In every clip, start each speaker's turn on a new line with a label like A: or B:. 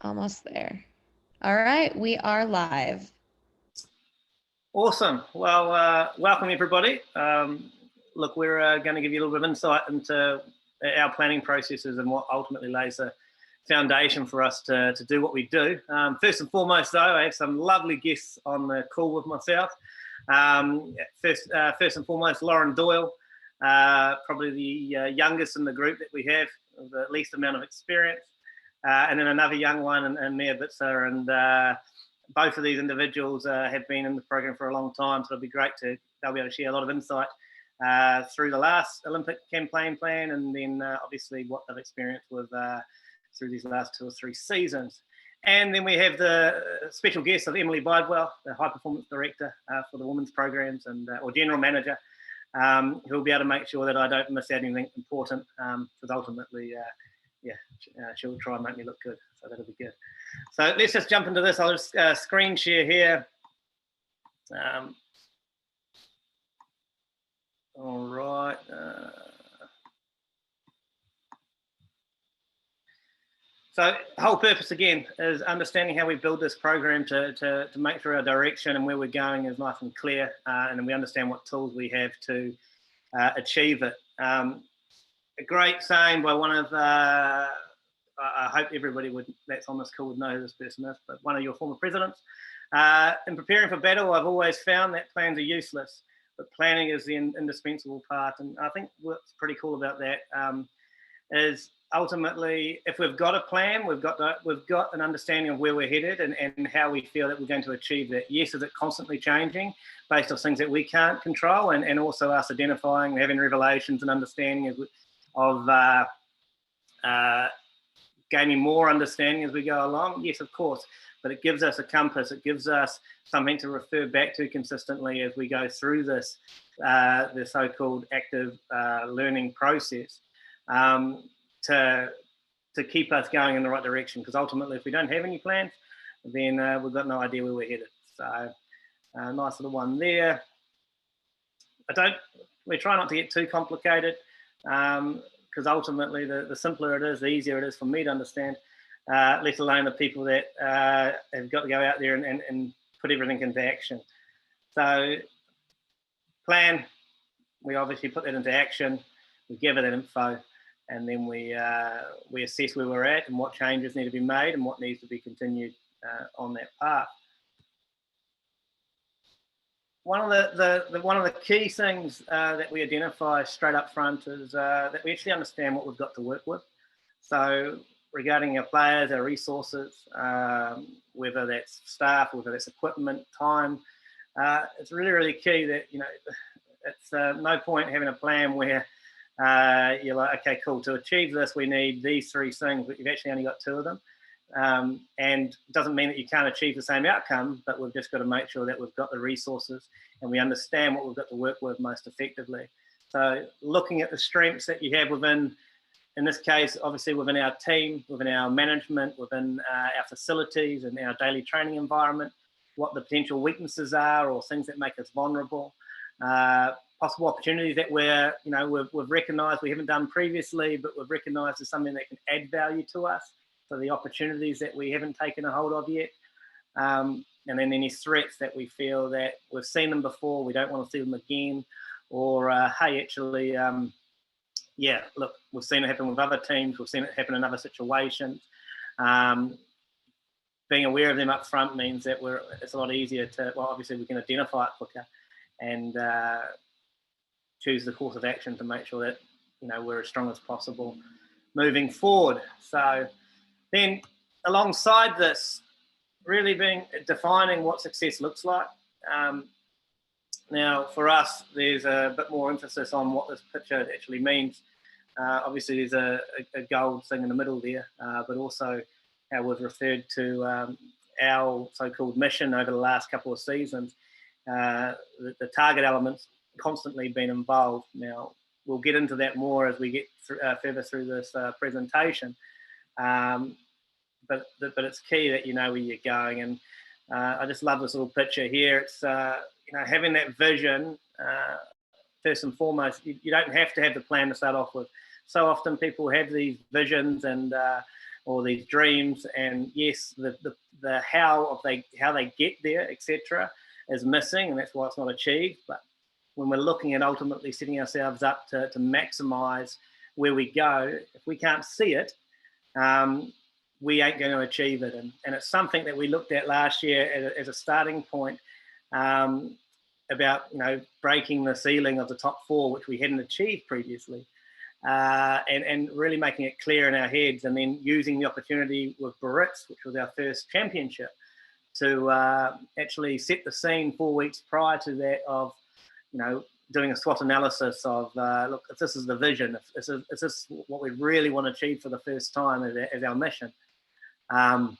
A: Almost there. All right, we are live.
B: Awesome. Well, welcome everybody. Look, we're going to give you a little bit of insight into our planning processes and what ultimately lays the foundation for us to do what we do. First and foremost, though, I have some lovely guests on the call with myself. First and foremost, Lauren Doyle, probably the youngest in the group that we have, the least amount of experience. And then another young one, and Mia Bitzer, and both of these individuals have been in the program for a long time, so it'll be great they'll be able to share a lot of insight through the last Olympic campaign plan, and then obviously what they've experienced with through these last 2 or 3 seasons. And then we have the special guest of Emily Bidewell, the High Performance Director for the Women's Programs or General Manager, who will be able to make sure that I don't miss out anything important, because ultimately, she'll try and make me look good, so that'll be good. So let's just jump into this. I'll just screen share here. All right. So the whole purpose, again, is understanding how we build this program to make sure our direction and where we're going is nice and clear, and then we understand what tools we have to achieve it. A great saying by one of, I hope everybody that's on this call would know who this person is, but one of your former presidents. In preparing for battle, I've always found that plans are useless, but planning is the indispensable part. And I think what's pretty cool about that is ultimately, if we've got a plan, we've got an understanding of where we're headed and how we feel that we're going to achieve that. Yes, is it constantly changing based on things that we can't control, and also us identifying, having revelations and understanding of gaining more understanding as we go along? Yes, of course, but it gives us a compass. It gives us something to refer back to consistently as we go through this the so-called active learning process, to keep us going in the right direction. Because ultimately, if we don't have any plans, then we've got no idea where we're headed. So nice little one there. We try not to get too complicated, because ultimately the simpler it is, the easier it is for me to understand, let alone the people that have got to go out there and put everything into action. So plan, we obviously put that into action, we gather that info, and then we assess where we're at and what changes need to be made and what needs to be continued on that path. One of the key things that we identify straight up front is that we actually understand what we've got to work with. So regarding our players, our resources, whether that's staff, whether that's equipment, time, it's really, really key that, it's no point having a plan where you're like, okay, cool, to achieve this, we need these 3 things, but you've actually only got 2 of them. And it doesn't mean that you can't achieve the same outcome, but we've just got to make sure that we've got the resources and we understand what we've got to work with most effectively. So looking at the strengths that you have within, in this case, obviously within our team, within our management, within our facilities and our daily training environment, what the potential weaknesses are or things that make us vulnerable, possible opportunities that we've recognised we haven't done previously, but we've recognised as something that can add value to us. So the opportunities that we haven't taken a hold of yet, and then any threats that we feel that we've seen them before, we don't want to see them again, or hey, actually, look, we've seen it happen with other teams, we've seen it happen in other situations. Being aware of them up front means that it's a lot easier to, well, obviously we can identify it quicker and choose the course of action to make sure that we're as strong as possible moving forward. So then alongside this, really defining what success looks like. Now for us, there's a bit more emphasis on what this picture actually means. Obviously there's a gold thing in the middle there, but also how we've referred to our so-called mission over the last couple of seasons. The target elements constantly been involved. Now we'll get into that more as we get further through this presentation. But it's key that you know where you're going, and I just love this little picture here. It's having that vision first and foremost. You don't have to have the plan to start off with. So often people have these visions and or these dreams, and yes, the how they get there, etc., is missing, and that's why it's not achieved. But when we're looking at ultimately setting ourselves up to maximise where we go, if we can't see it, we ain't going to achieve it. And it's something that we looked at last year as a starting point, about breaking the ceiling of the top four, which we hadn't achieved previously, and really making it clear in our heads, and then using the opportunity with Barrett's, which was our first championship, to actually set the scene 4 weeks prior to that of, doing a SWOT analysis of, look, if this is the vision, if this is what we really want to achieve for the first time as our mission, what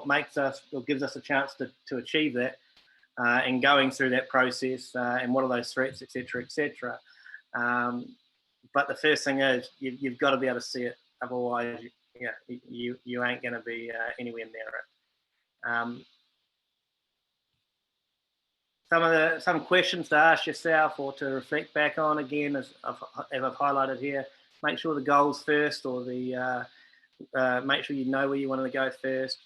B: makes us, or gives us a chance to achieve that, and going through that process, and what are those threats, etc., etc. But the first thing is you've got to be able to see it, otherwise, you ain't going to be anywhere near it. Some questions to ask yourself or to reflect back on, again, as I've highlighted here. Make sure the goal's first, or make sure you know where you want to go first.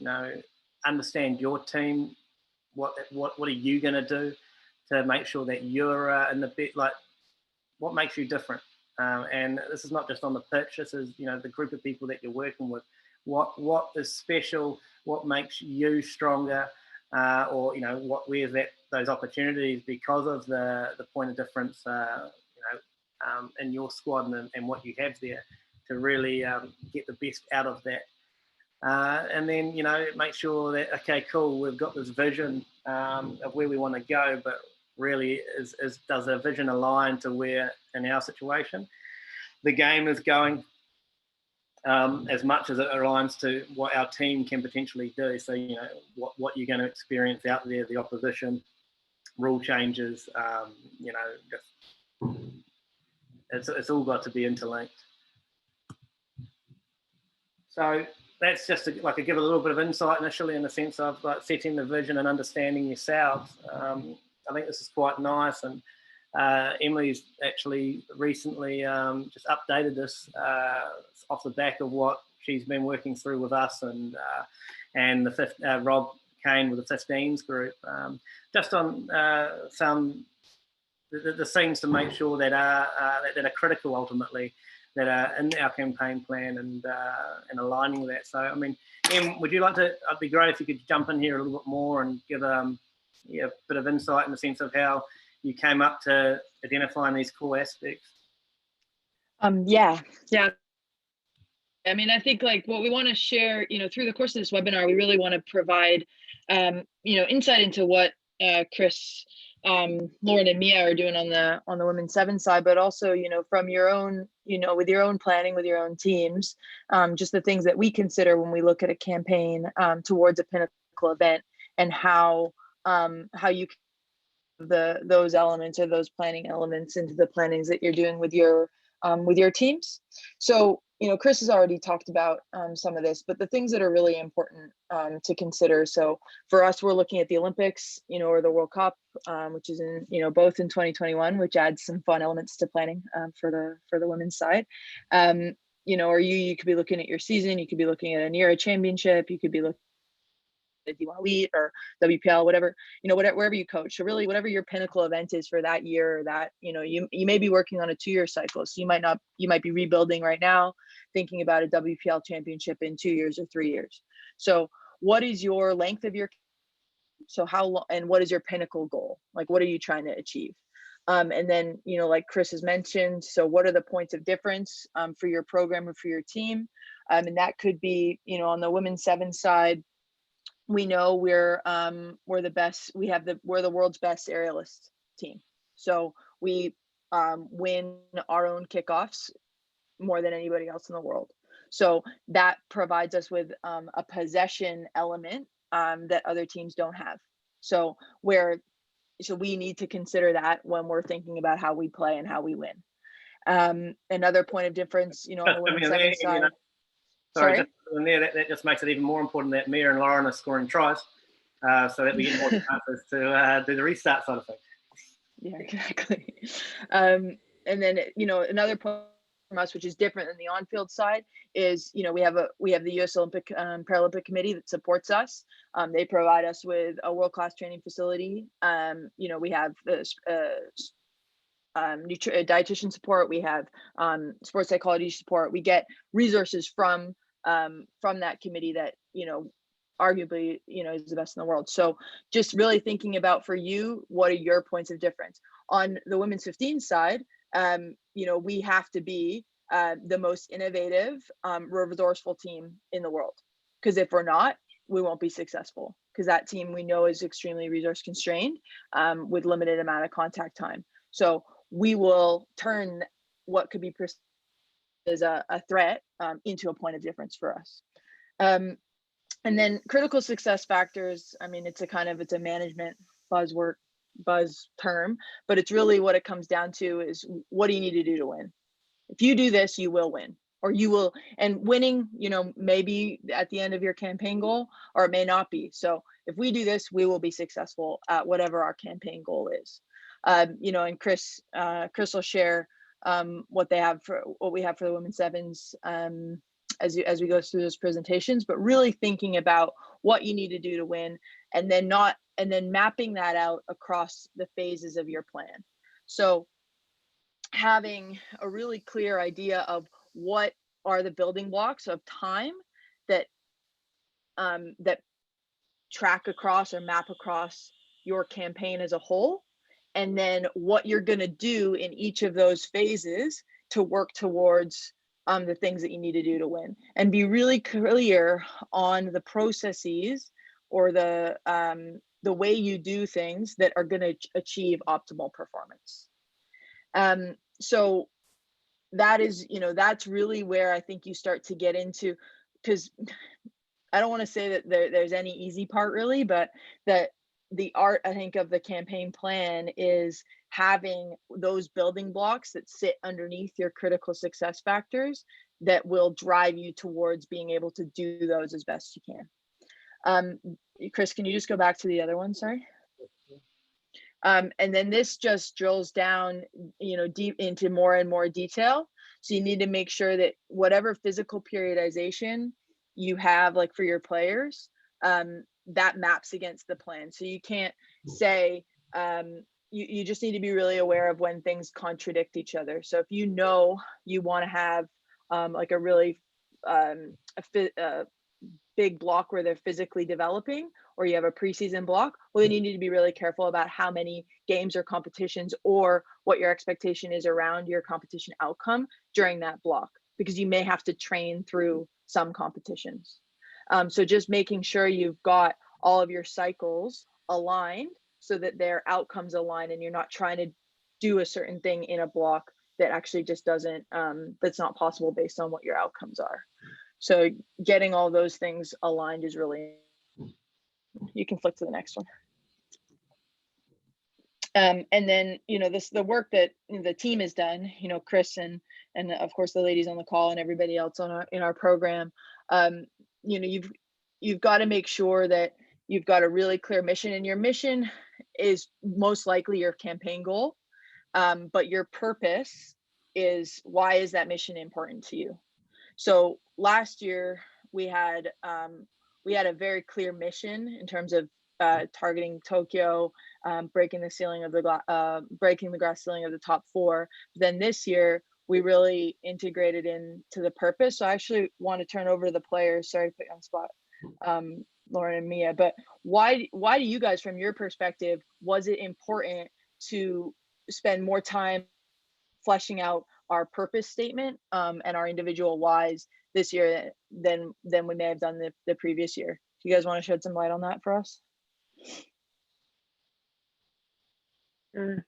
B: Understand your team. What are you going to do to make sure that you're in the bit? Like, what makes you different? And this is not just on the pitch. This is the group of people that you're working with. What is special? What makes you stronger? Or where's those opportunities because of the point of difference, in your squad and what you have there, to really get the best out of that. And then make sure that, okay, cool, we've got this vision of where we want to go, but really does the vision align to where, in our situation, the game is going, as much as it aligns to what our team can potentially do. So what you're going to experience out there, the opposition, rule changes, it's all got to be interlinked. So that's just to give a little bit of insight initially, in the sense of setting the vision and understanding yourselves. I think this is quite nice, and Emily's actually recently just updated this off the back of what she's been working through with us, and Rob Kane with the 15s group, just on the things to make sure that are critical ultimately, that are in our campaign plan, and aligning that. So, I mean, Em, would you like to? It'd be great if you could jump in here a little bit more and give a bit of insight in the sense of how you came up to identifying these core aspects.
C: Yeah. I mean, I think what we want to share, through the course of this webinar, we really want to provide, insight into what Chris, Lauren, and Mia are doing on the women's 7 side, but also, from your own, with your own planning, with your own teams, just the things that we consider when we look at a campaign towards a pinnacle event, and how you those elements, or those planning elements, into the plannings that you're doing with your teams. So, Chris has already talked about some of this, but the things that are really important to consider. So for us, we're looking at the Olympics, or the World Cup, which is in, both in 2021, which adds some fun elements to planning for the women's side. Or you could be looking at your season, you could be looking at a near a championship, you could be looking if you want elite or WPL, whatever, wherever you coach. So really, whatever your pinnacle event is for that year, that, you may be working on a 2-year cycle. So you might be rebuilding right now, thinking about a WPL championship in 2 years or 3 years. So what is your length of your, so how long, and what is your pinnacle goal? What are you trying to achieve? And then, like Chris has mentioned, so what are the points of difference for your program or for your team? And that could be, on the women's 7 side, we know we're the best. We're the world's best aerialist team. So we win our own kickoffs more than anybody else in the world. So that provides us with a possession element that other teams don't have. So we need to consider that when we're thinking about how we play and how we win. Another point of difference, on the women's 7 side.
B: Sorry. Just in there, that just makes it even more important that Mia and Lauren are scoring tries, so that we get more chances to do the restart side of things.
C: Yeah, exactly. And then, another point from us, which is different than the on-field side, is we have the U.S. Olympic Paralympic Committee that supports us. They provide us with a world-class training facility. We have dietitian support. We have sports psychology support. We get resources from that committee that arguably is the best in the world. So just really thinking about, for you, what are your points of difference on the women's 15 side? We have to be the most innovative, resourceful team in the world, because if we're not, we won't be successful, because that team we know is extremely resource constrained with limited amount of contact time. So we will turn what could be perceived as a threat into a point of difference for us. And then critical success factors, I mean, it's a management buzz term, but it's really what it comes down to is, what do you need to do to win? If you do this, you will win, or you will, and winning, maybe at the end of your campaign goal, or it may not be. So if we do this, we will be successful at whatever our campaign goal is. And Chris will share what we have for the women's sevens as we go through those presentations, but really thinking about what you need to do to win, and then mapping that out across the phases of your plan. So having a really clear idea of what are the building blocks of time that track across or map across your campaign as a whole, and then what you're going to do in each of those phases to work towards the things that you need to do to win, and be really clear on the processes or the way you do things that are going to achieve optimal performance. So that is, that's really where I think you start to get into, because I don't want to say that there's any easy part really, but that the art, I think, of the campaign plan is having those building blocks that sit underneath your critical success factors that will drive you towards being able to do those as best you can. Chris, can you just go back to the other one? Sorry. And then this just drills down, deep into more and more detail. So you need to make sure that whatever physical periodization you have, like for your players, that maps against the plan. So you can't say, you just need to be really aware of when things contradict each other. So if you want to have like a really big block where they're physically developing, or you have a preseason block, well, then you need to be really careful about how many games or competitions, or what your expectation is around your competition outcome during that block, because you may have to train through some competitions. So just making sure you've got all of your cycles aligned so that their outcomes align, and you're not trying to do a certain thing in a block that actually just doesn't, that's not possible based on what your outcomes are. So getting all those things aligned is really, you can flick to the next one. And then, the work that the team has done, Chris and of course the ladies on the call and everybody else in our program, you've got to make sure that you've got a really clear mission, and your mission is most likely your campaign goal. But your purpose is, why is that mission important to you? So last year we had a very clear mission in terms of targeting Tokyo, breaking the glass ceiling of the top four. Then this year we really integrated into the purpose. So I actually want to turn over to the players. Sorry to put you on the spot, Lauren and Mia, but why do you guys, from your perspective, was it important to spend more time fleshing out our purpose statement and our individual whys this year than we may have done the previous year? Do you guys want to shed some light on that for us?
D: Sure.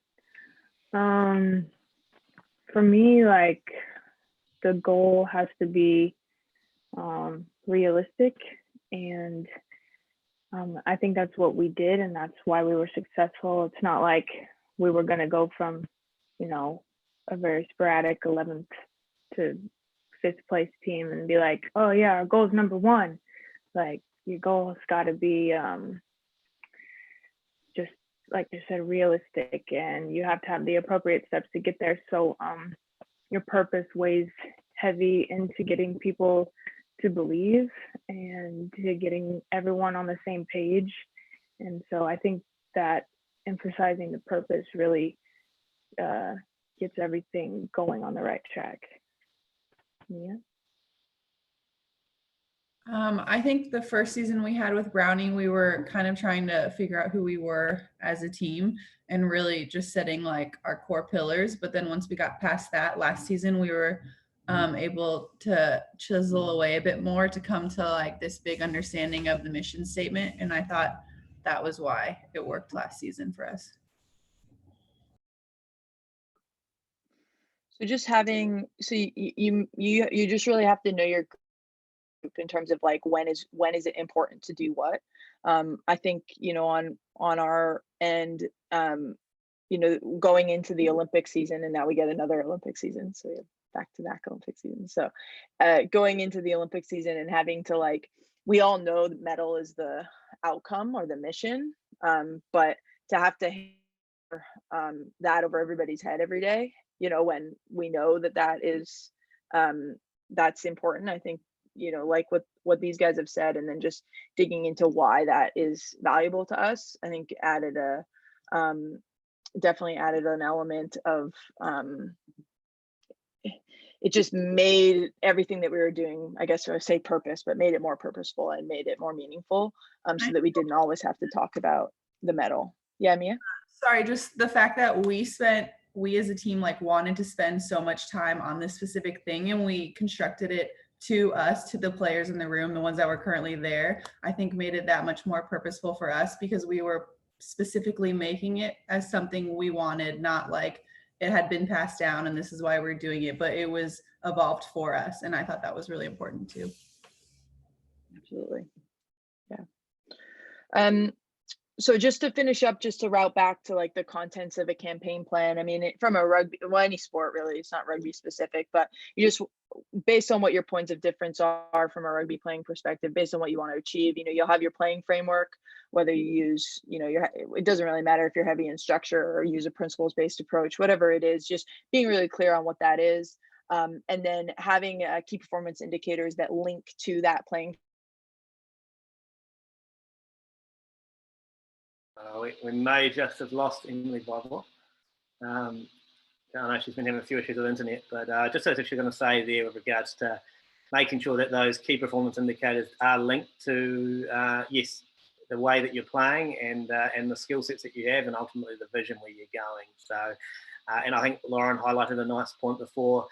D: For me, like, the goal has to be realistic, and I think that's what we did, and that's why we were successful. It's not like we were going to go from, a very sporadic 11th to 5th place team and be like, oh yeah, our goal is number one. Like, your goal has got to be just, like you said, realistic, and you have to have the appropriate steps to get there. So your purpose weighs heavy into getting people to believe and to getting everyone on the same page. And so I think that emphasizing the purpose really gets everything going on the right track. Yeah.
E: I think the first season we had with Browning, we were kind of trying to figure out who we were as a team and really just setting like our core pillars. But then once we got past that last season, we were able to chisel away a bit more to come to like this big understanding of the mission statement. And I thought that was why it worked last season for us.
C: So just having, so you just really have to know your group in terms of like when is it important to do what. I think, you know, on our end, you know, going into the Olympic season, and now we get another Olympic season, so we have back-to-back Olympic season. So going into the Olympic season and having to, like, we all know the medal is the outcome or the mission, but to have to that over everybody's head every day, you know, when we know that that is that's important. I think, you know, like what these guys have said, and then just digging into why that is valuable to us, I think added a definitely added an element of it just made everything that we were doing, I guess I would say purpose, but made it more purposeful and made it more meaningful, so that we didn't always have to talk about the medal. Yeah, Mia?
E: Sorry, just the fact that we as a team like wanted to spend so much time on this specific thing, and we constructed it to us, to the players in the room, the ones that were currently there, I think made it that much more purposeful for us, because we were specifically making it as something we wanted, not like it had been passed down and this is why we're doing it, but it was evolved for us. And I thought that was really important too.
C: Absolutely. Yeah. So just to finish up, just to route back to like the contents of a campaign plan. I mean, from a rugby, well, any sport really, it's not rugby specific, but you just, based on what your points of difference are from a rugby playing perspective, based on what you want to achieve, you know, you'll have your playing framework, whether you use, you know, it doesn't really matter if you're heavy in structure or use a principles-based approach, whatever it is, just being really clear on what that is. And then having key performance indicators that link to that playing.
B: We may just have lost Emily Bible. I know she's been having a few issues with the internet, but just as she's going to say there with regards to making sure that those key performance indicators are linked to, yes, the way that you're playing and the skill sets that you have, and ultimately the vision where you're going. So, and I think Lauren highlighted a nice point before.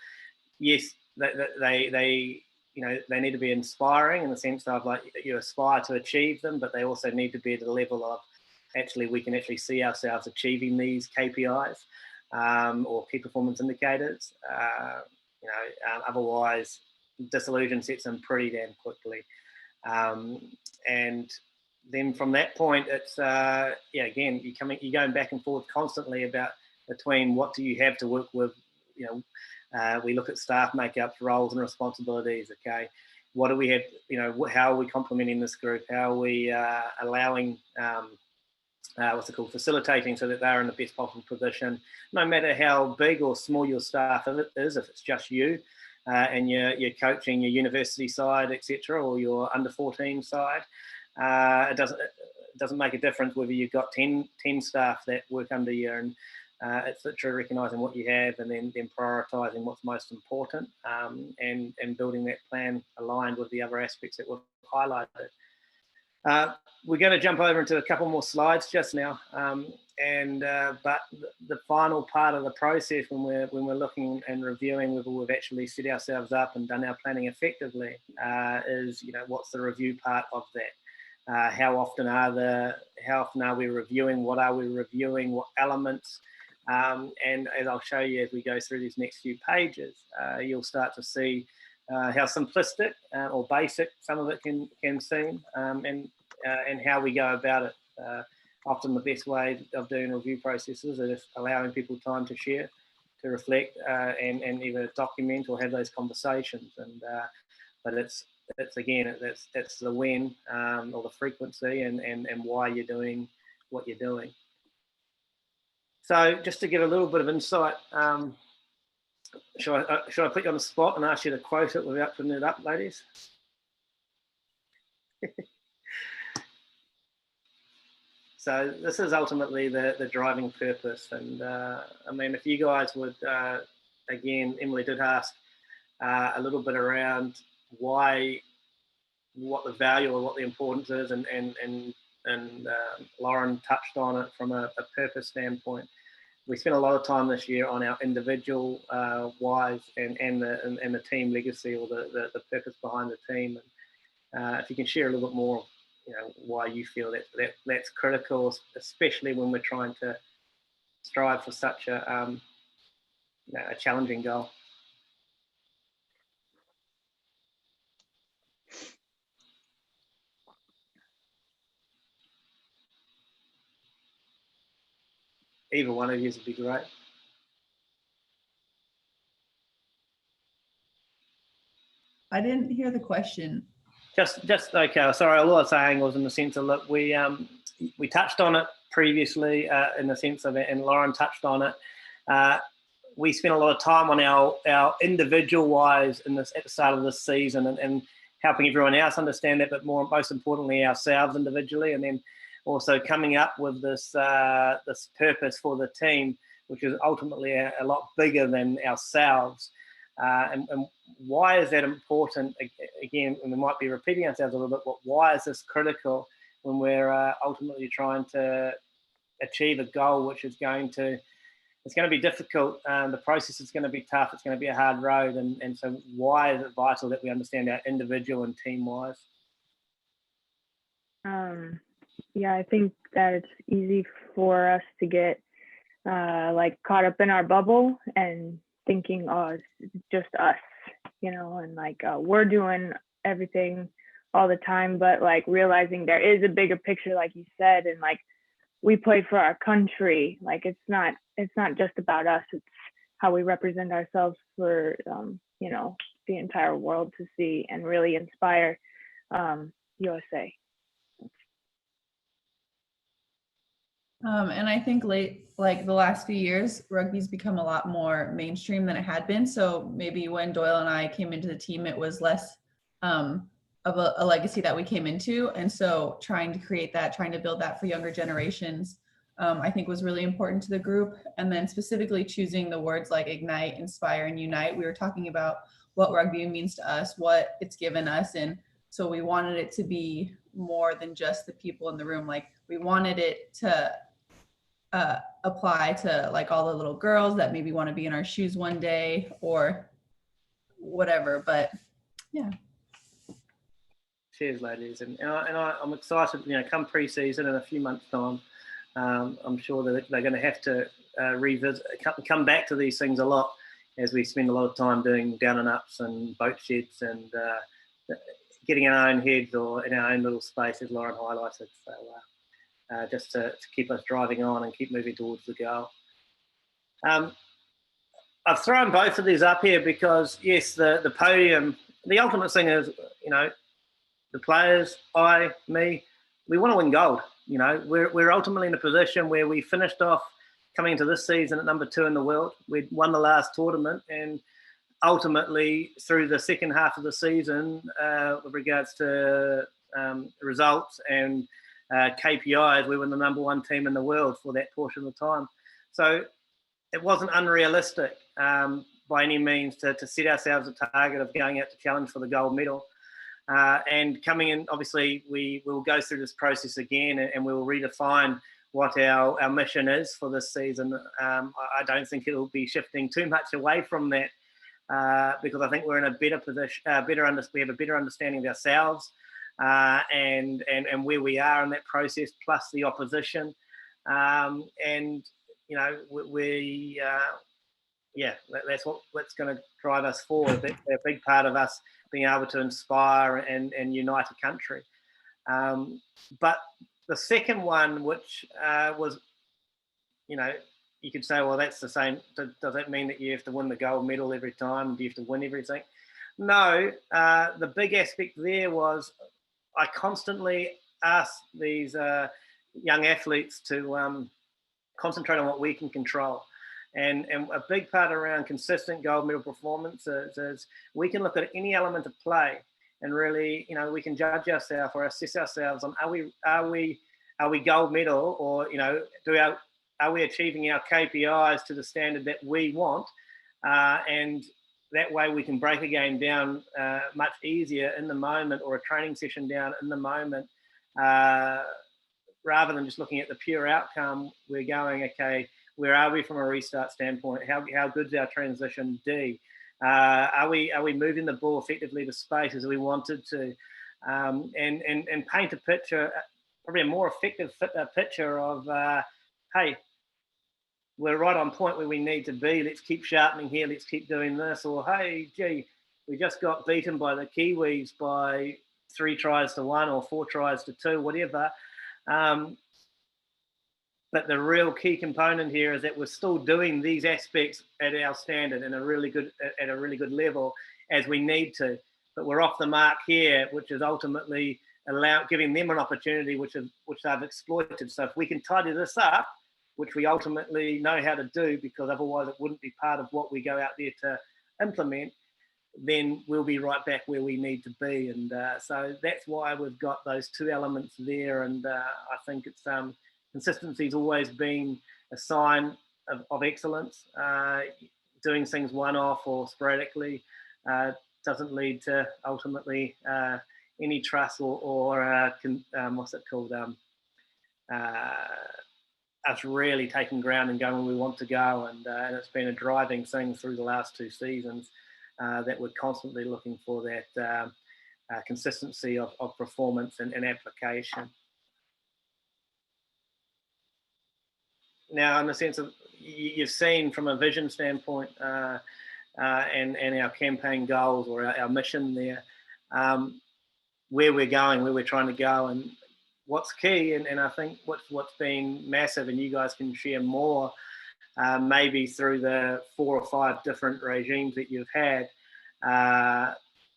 B: Yes, they you know, they need to be inspiring in the sense of like you aspire to achieve them, but they also need to be at the level of actually we can actually see ourselves achieving these KPIs or key performance indicators. You know, otherwise disillusion sets in pretty damn quickly. And then from that point, it's yeah, again, you're going back and forth constantly about between what do you have to work with. You know, we look at staff makeups, roles and responsibilities. Okay, what do we have? You know, how are we complementing this group? How are we allowing what's it called, facilitating so that they're in the best possible position, no matter how big or small your staff is, if it's just you and you're coaching your university side, etc., or your under 14 side, it doesn't make a difference whether you've got 10 staff that work under you, and it's literally recognising what you have and then prioritising what's most important, and building that plan aligned with the other aspects that we've highlighted. We're going to jump over into a couple more slides just now, but the final part of the process when we're looking and reviewing whether we've actually set ourselves up and done our planning effectively is, you know, what's the review part of that? How often are we reviewing? What are we reviewing? What elements? And as I'll show you as we go through these next few pages, you'll start to see how simplistic or basic some of it can seem, and how we go about it. Often the best way of doing review processes is allowing people time to share, to reflect, and either document or have those conversations. And but it's again that's the when or the frequency and why you're doing what you're doing. So just to give a little bit of insight, should I put you on the spot and ask you to quote it without putting it up, ladies? So this is ultimately the driving purpose. And I mean, if you guys would, again, Emily did ask a little bit around why, what the value or what the importance is, and Lauren touched on it from a purpose standpoint. We spent a lot of time this year on our individual whys and the team legacy, or the purpose behind the team. And if you can share a little bit more, why you feel that's critical, especially when we're trying to strive for such a challenging goal. Either one of you would be great.
E: I didn't hear the question.
B: Just okay. Sorry, all I was saying was in the sense of, look, we touched on it previously in the sense of it, and Lauren touched on it. We spent a lot of time on our individual whys at the start of this season, and helping everyone else understand that, but most importantly ourselves individually, and then also coming up with this purpose for the team, which is ultimately a lot bigger than ourselves. And why is that important? Again, and we might be repeating ourselves a little bit, but why is this critical when we're ultimately trying to achieve a goal, which is going to be difficult. The process is going to be tough. It's going to be a hard road. And so why is it vital that we understand our individual and team-wise?
D: Yeah, I think that it's easy for us to get caught up in our bubble and thinking, oh, it's just us, and we're doing everything all the time, but realizing there is a bigger picture, like you said, and we play for our country. It's not just about us. It's how we represent ourselves for the entire world to see and really inspire USA.
E: And I think the last few years, rugby's become a lot more mainstream than it had been. So maybe when Doyle and I came into the team, it was less of a legacy that we came into. And so trying to build that for younger generations, I think was really important to the group. And then specifically choosing the words like ignite, inspire, and unite. We were talking about what rugby means to us, what it's given us. And so we wanted it to be more than just the people in the room. We wanted it to apply to all the little girls that maybe want to be in our shoes one day or whatever. But yeah.
B: Cheers, ladies, and I'm excited. Come pre-season in a few months' time, I'm sure that they're going to have to revisit, come back to these things a lot, as we spend a lot of time doing down and ups and boat sheds and getting in our own heads or in our own little space, as Lauren highlighted. So just to keep us driving on and keep moving towards the goal. I've thrown both of these up here because, yes, the podium, the ultimate thing is, the players, me, we want to win gold. We're ultimately in a position where we finished off coming into this season at number 2 in the world. We'd won the last tournament, and ultimately through the second half of the season, with regards to results and KPIs, we were the number 1 team in the world for that portion of the time. So it wasn't unrealistic by any means to set ourselves a target of going out to challenge for the gold medal. And coming in, obviously, we will go through this process again, and we will redefine what our mission is for this season. I don't think it'll be shifting too much away from that, because I think we're in a better position, we have a better understanding of ourselves and where we are in that process, plus the opposition. And that's what's going to drive us forward. That's a big part of us being able to inspire and unite a country. But the second one, which was, you could say, well, that's the same. Does that mean that you have to win the gold medal every time? Do you have to win everything? No. The big aspect there was I constantly asked these young athletes to concentrate on what we can control. And a big part around consistent gold medal performance is we can look at any element of play and really, we can judge ourselves or assess ourselves on are we gold medal, or are we achieving our KPIs to the standard that we want, and that way we can break a game down much easier in the moment, or a training session down in the moment, rather than just looking at the pure outcome. We're going, okay, where are we from a restart standpoint? How good's our transition D? Are we moving the ball effectively to space as we wanted to? And paint a picture, probably a more effective picture of, hey, we're right on point where we need to be. Let's keep sharpening here. Let's keep doing this. Or, hey, gee, we just got beaten by the Kiwis by 3 tries to 1 or 4 tries to 2, whatever. But the real key component here is that we're still doing these aspects at our standard and at a really good level as we need to. But we're off the mark here, which is ultimately giving them an opportunity which they've exploited. So if we can tidy this up, which we ultimately know how to do, because otherwise it wouldn't be part of what we go out there to implement, then we'll be right back where we need to be. And so that's why we've got those 2 elements there. And I think it's consistency's always been a sign of excellence. Doing things one-off or sporadically doesn't lead to ultimately any trust or what's it called? Us really taking ground and going where we want to go. And it's been a driving thing through the last 2 seasons that we're constantly looking for that consistency of performance and application. Now, in the sense of, you've seen from a vision standpoint and our campaign goals, or our mission there, where we're going, where we're trying to go, and what's key, and I think what's been massive, and you guys can share more, maybe through the 4 or 5 different regimes that you've had,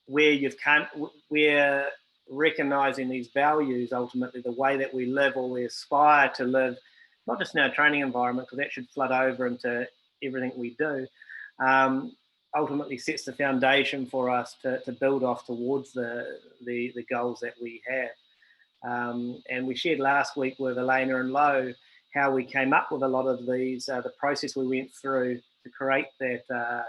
B: where we're recognizing these values, ultimately the way that we live, or we aspire to live, not just in our training environment, because that should flood over into everything we do, ultimately sets the foundation for us to build off towards the goals that we have. And we shared last week with Elena and Lo how we came up with a lot of these, the process we went through to create that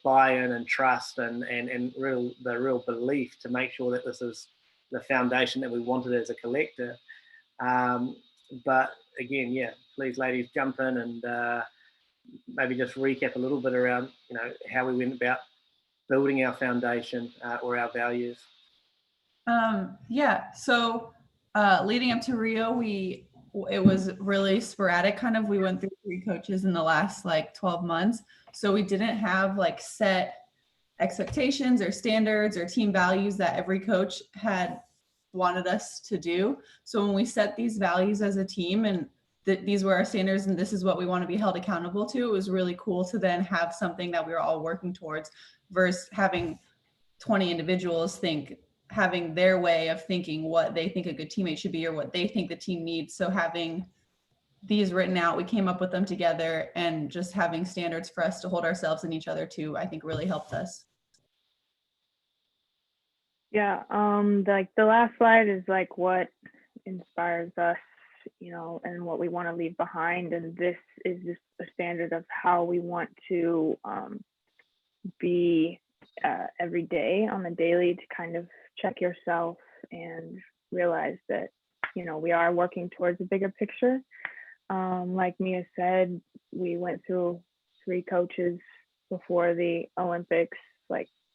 B: buy-in and trust and the real belief, to make sure that this is the foundation that we wanted as a collective. But again, yeah, please, ladies, jump in and maybe just recap a little bit around, how we went about building our foundation or our values.
E: Yeah, so leading up to Rio, it was really sporadic, kind of. We went through 3 coaches in the last 12 months. So we didn't have set expectations or standards or team values that every coach had wanted us to do. So when we set these values as a team, and these were our standards and this is what we want to be held accountable to, it was really cool to then have something that we were all working towards, versus having 20 individuals having their way of thinking what they think a good teammate should be or what they think the team needs. So having these written out, we came up with them together, and just having standards for us to hold ourselves and each other to, I think, really helped us.
D: Yeah, the last slide is what inspires us, and what we want to leave behind. And this is just a standard of how we want to be every day on the daily, to kind of check yourself and realize that, we are working towards a bigger picture. Like Mia said, we went through 3 coaches before the Olympics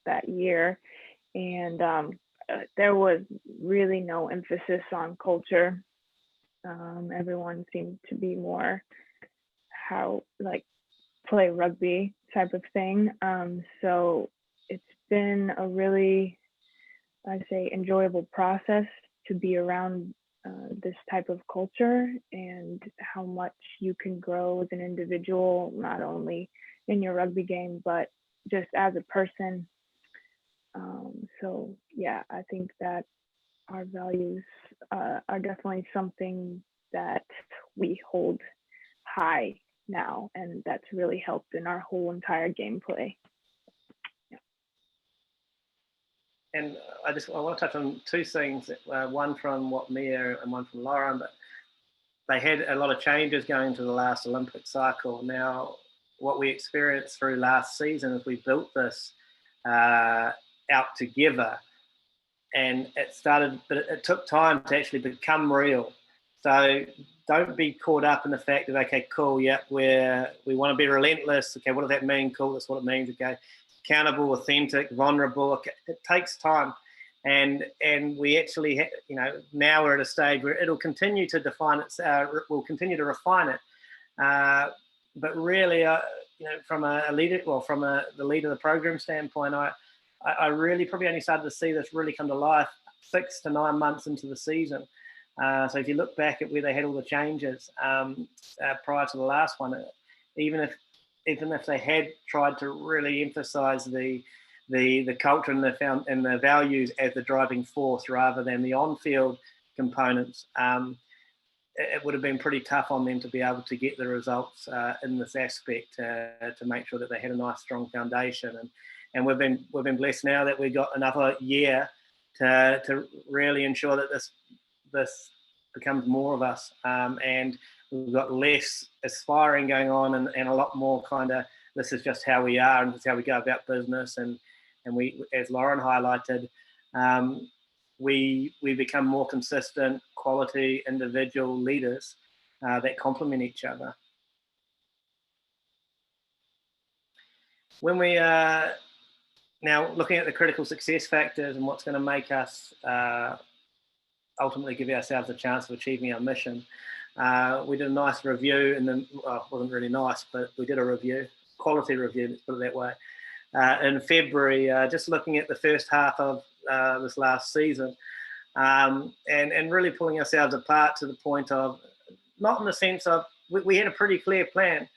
D: that year. And there was really no emphasis on culture. Everyone seemed to be more how play rugby type of thing. So it's been a really, I'd say, enjoyable process to be around this type of culture, and how much you can grow as an individual, not only in your rugby game, but just as a person. So yeah, I think that our values are definitely something that we hold high now, and that's really helped in our whole entire gameplay.
B: And I want to touch on two things, one from what Mia and one from Lauren, but they had a lot of changes going into the last Olympic cycle. Now, what we experienced through last season is we built this out together, and but it took time to actually become real. So don't be caught up in the fact that, okay, cool, yeah, we want to be relentless. Okay, what does that mean? Cool, that's what it means. Okay, accountable, authentic, vulnerable. Okay, it takes time. And we actually, now we're at a stage where it'll continue to define it. We'll continue to refine it. But really, from a leader, the leader of the program standpoint, I really probably only started to see this really come to life 6 to 9 months into the season. So if you look back at where they had all the changes prior to the last one, even if they had tried to really emphasize the culture and the values as the driving force rather than the on-field components, it would have been pretty tough on them to be able to get the results in this aspect to make sure that they had a nice strong foundation. And we've been blessed now that we've got another year to really ensure that this becomes more of us, and we've got less aspiring going on and a lot more kind of this is just how we are and this is how we go about business. And we, as Lauren highlighted, we become more consistent, quality individual leaders that complement each other. When we are now looking at the critical success factors and what's going to make us ultimately give ourselves a chance of achieving our mission, we did a nice review, and then it wasn't really nice, but we did a review, quality review, let's put it that way, in February, just looking at the first half of this last season, and really pulling ourselves apart to the point of, not in the sense of, we had a pretty clear plan,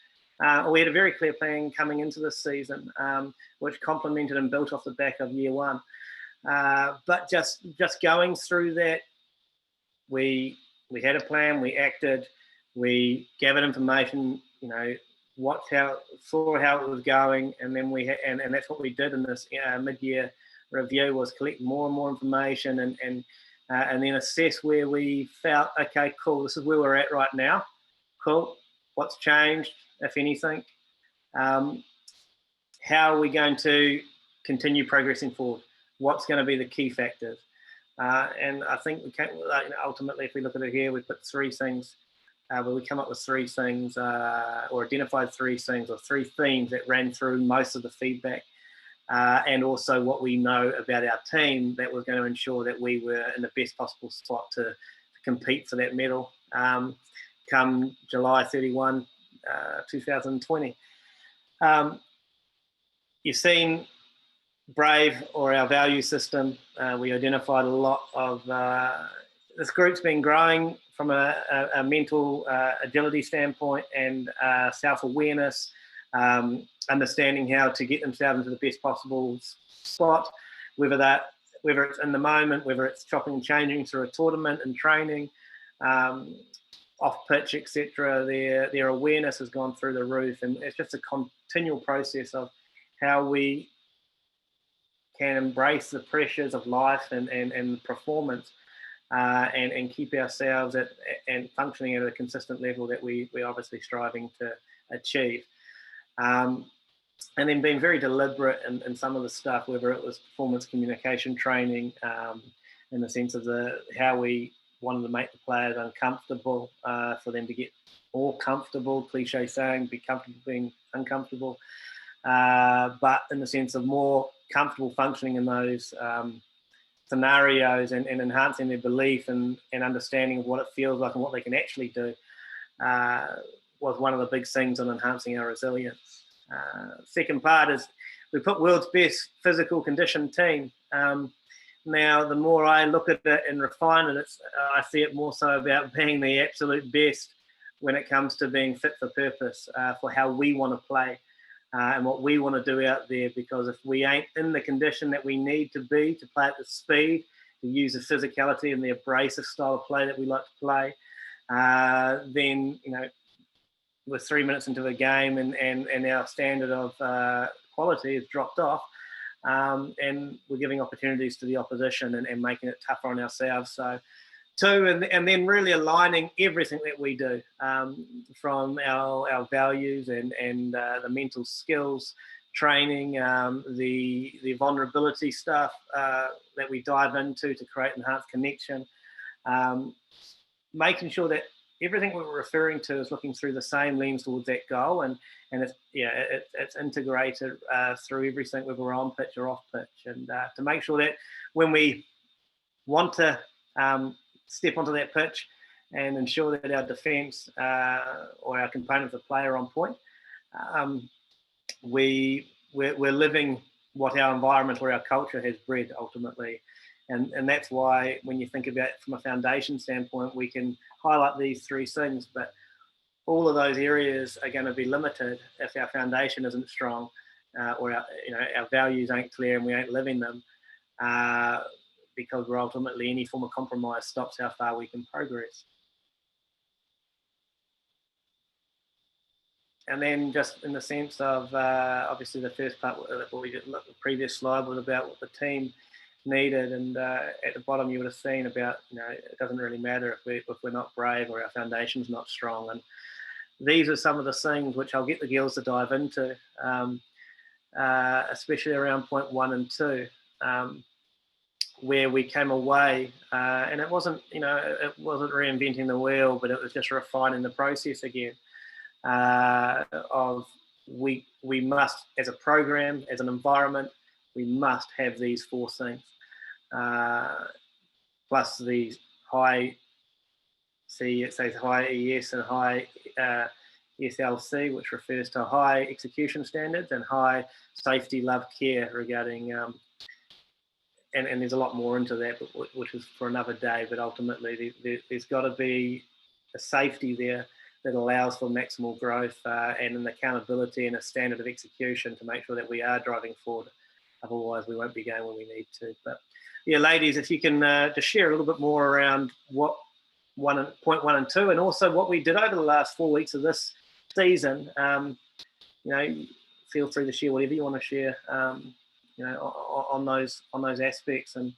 B: we had a very clear plan coming into this season, which complemented and built off the back of year one. But just going through that, we had a plan, we acted, we gathered information, saw how it was going, and then and that's what we did in this mid-year review, was collect more and more information and then assess where we felt, okay, cool, this is where we're at right now. Cool, what's changed, if anything? How are we going to continue progressing forward? What's going to be the key factors? And I think we can, ultimately, if we look at it here, we put 3 things, where we come up with 3 things, or identified 3 things or 3 themes that ran through most of the feedback, and also what we know about our team that was going to ensure that we were in the best possible spot to compete for that medal come July 31, 2020. You've seen Brave, or our value system. We identified a lot of this group's been growing from a mental agility standpoint and self-awareness, understanding how to get themselves into the best possible spot, whether it's in the moment, whether it's chopping and changing through a tournament and training, off pitch, etc. Their awareness has gone through the roof, and it's just a continual process of how we can embrace the pressures of life and performance, and keep ourselves and functioning at a consistent level that we're obviously striving to achieve. And then being very deliberate in some of the stuff, whether it was performance communication training, in the sense of how we wanted to make the players uncomfortable, for them to get more comfortable, cliche saying, be comfortable being uncomfortable, but in the sense of more comfortable functioning in those scenarios and enhancing their belief and understanding of what it feels like and what they can actually do, was one of the big things on enhancing our resilience. Second part is we put world's best physical condition team. Now, the more I look at it and refine it, I see it more so about being the absolute best when it comes to being fit for purpose, for how we want to play, and what we want to do out there. Because if we ain't in the condition that we need to be to play at the speed, to use the physicality and the abrasive style of play that we like to play, then we're 3 minutes into the game and our standard of quality has dropped off, and we're giving opportunities to the opposition and making it tougher on ourselves. So, and then really aligning everything that we do, from our values and the mental skills training, the vulnerability stuff that we dive into to create enhanced connection, making sure that everything we're referring to is looking through the same lens towards that goal, and it's integrated through everything, whether we're on pitch or off pitch, and to make sure that when we want to step onto that pitch and ensure that our defence or our components of play are on point, we're living what our environment or our culture has bred ultimately. And that's why when you think about it from a foundation standpoint, we can highlight these three things, but all of those areas are going to be limited if our foundation isn't strong, or our values ain't clear and we ain't living them, because we're ultimately, any form of compromise stops how far we can progress. And then just in the sense of, obviously the first part, what we did, the previous slide was about what the team needed, and at the bottom you would have seen about, it doesn't really matter if we're not brave or our foundation's not strong. And these are some of the things which I'll get the girls to dive into, especially around point 1 and 2, where we came away, and it wasn't reinventing the wheel, but it was just refining the process again. Of we must, as a program, as an environment, we must have these 4 things, plus the high it says high ES and high SLC, which refers to high execution standards and high safety, love, care regarding, and there's a lot more into that, which is for another day, but ultimately there's got to be a safety there that allows for maximal growth, and an accountability and a standard of execution to make sure that we are driving forward. Otherwise, we won't be going where we need to. But yeah, ladies, if you can just share a little bit more around what point 1 and 2, and also what we did over the last 4 weeks of this season. Feel free to share whatever you want to share, on those aspects and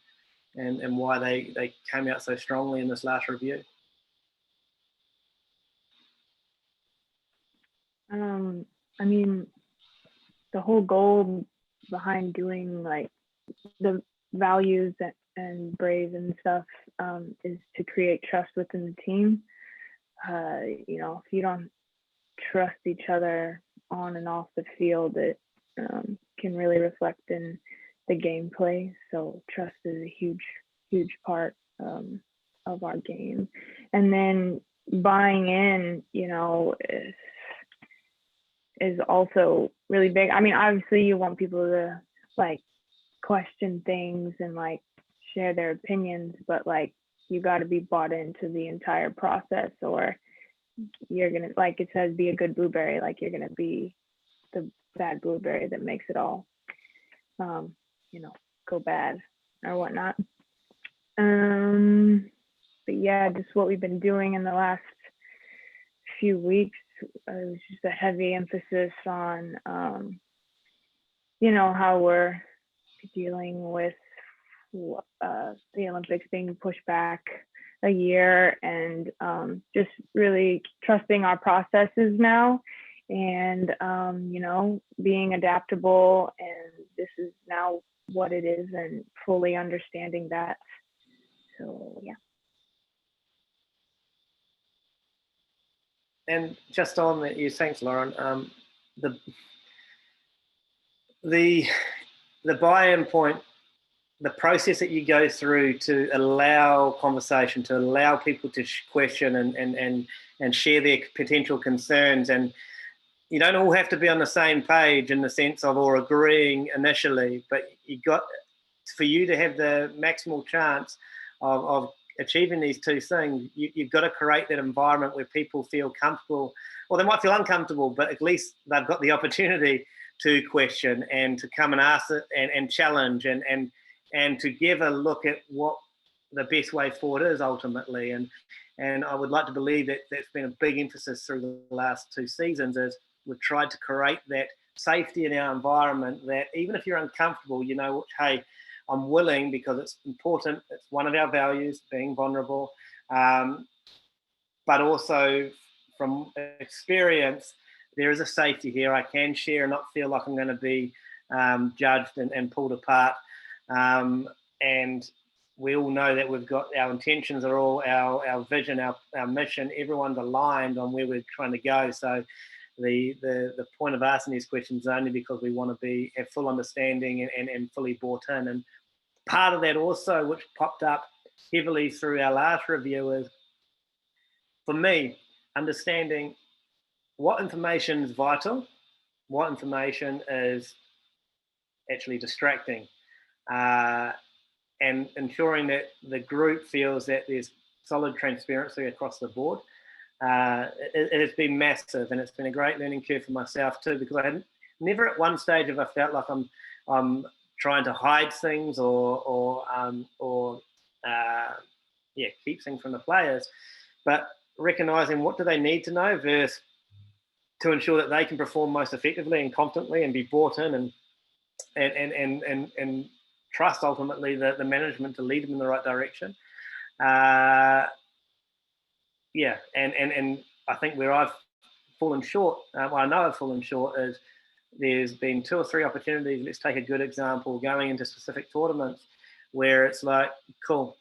B: why they came out so strongly in this last review.
D: I mean, the whole goal behind doing like the values and brave and stuff, is to create trust within the team. If you don't trust each other on and off the field, it can really reflect in the gameplay. So trust is a huge part of our game. And then buying in, is also really big. I mean, obviously you want people to like question things and like share their opinions, but like you got to be bought into the entire process, or you're gonna, like it says, be a good blueberry, like you're gonna be the bad blueberry that makes it all go bad or whatnot. But yeah, just what we've been doing in the last few weeks, it was just a heavy emphasis on how we're dealing with the Olympics being pushed back a year, and just really trusting our processes now, and being adaptable, and this is now what it is, and fully understanding that. So yeah.
B: And just on that, thanks, Lauren. The buy-in point, the process that you go through to allow conversation, to allow people to question and share their potential concerns, and you don't all have to be on the same page in the sense of or agreeing initially, but for you to have the maximal chance of achieving these 2 things, you've got to create that environment where people feel comfortable, or they might feel uncomfortable, but at least they've got the opportunity to question and to come and ask it and challenge and to give a look at what the best way forward is ultimately. And I would like to believe that that's been a big emphasis through the last 2 seasons, is we've tried to create that safety in our environment, that even if you're uncomfortable, you know, hey, I'm willing, because it's important. It's one of our values, being vulnerable. But also from experience, there is a safety here. I can share and not feel like I'm going to be judged and pulled apart. And we all know that we've got our intentions are all our vision, our mission, everyone's aligned on where we're trying to go. So the point of asking these questions is only because we want to have full understanding and fully bought in. And part of that also, which popped up heavily through our last review, is, for me, understanding what information is vital, what information is actually distracting, and ensuring that the group feels that there's solid transparency across the board. It has been massive, and it's been a great learning curve for myself too, because I hadn't, never at one stage have I felt like I'm trying to hide things or keep things from the players, but recognizing what do they need to know versus to ensure that they can perform most effectively and confidently and be brought in and trust ultimately the management to lead them in the right direction. And I think where I've fallen short, I know I've fallen short, is there's been 2 or 3 opportunities. Let's take a good example, going into specific tournaments where it's like, cool,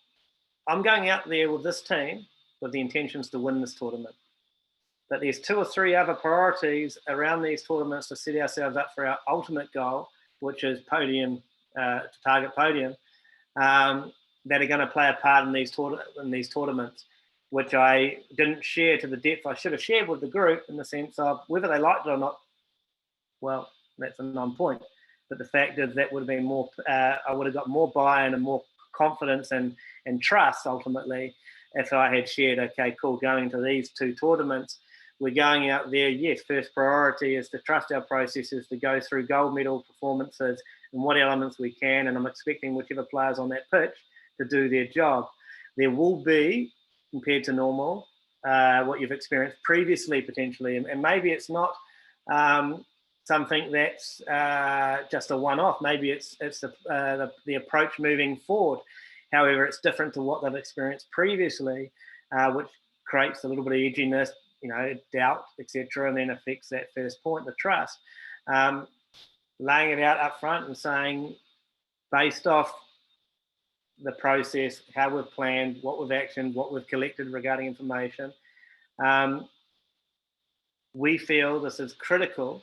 B: I'm going out there with this team with the intentions to win this tournament. But there's 2 or 3 other priorities around these tournaments to set ourselves up for our ultimate goal, which is podium, to target podium, that are going to play a part in these tournaments, which I didn't share to the depth I should have shared with the group, in the sense of whether they liked it or not. Well, that's a non-point. But the fact is that would have been more. I would have got more buy-in and more confidence and trust ultimately if I had shared, okay, cool, going to these 2 tournaments, we're going out there, yes, first priority is to trust our processes, to go through gold medal performances and what elements we can, and I'm expecting whichever players on that pitch to do their job. There will be, compared to normal, what you've experienced previously potentially, and maybe it's not something that's just a one-off. Maybe it's the approach moving forward. However, it's different to what they've experienced previously, which creates a little bit of edginess, you know, doubt, etc., and then affects that first point, the trust. Laying it out up front and saying, based off the process, how we've planned, what we've actioned, what we've collected regarding information, we feel this is a critical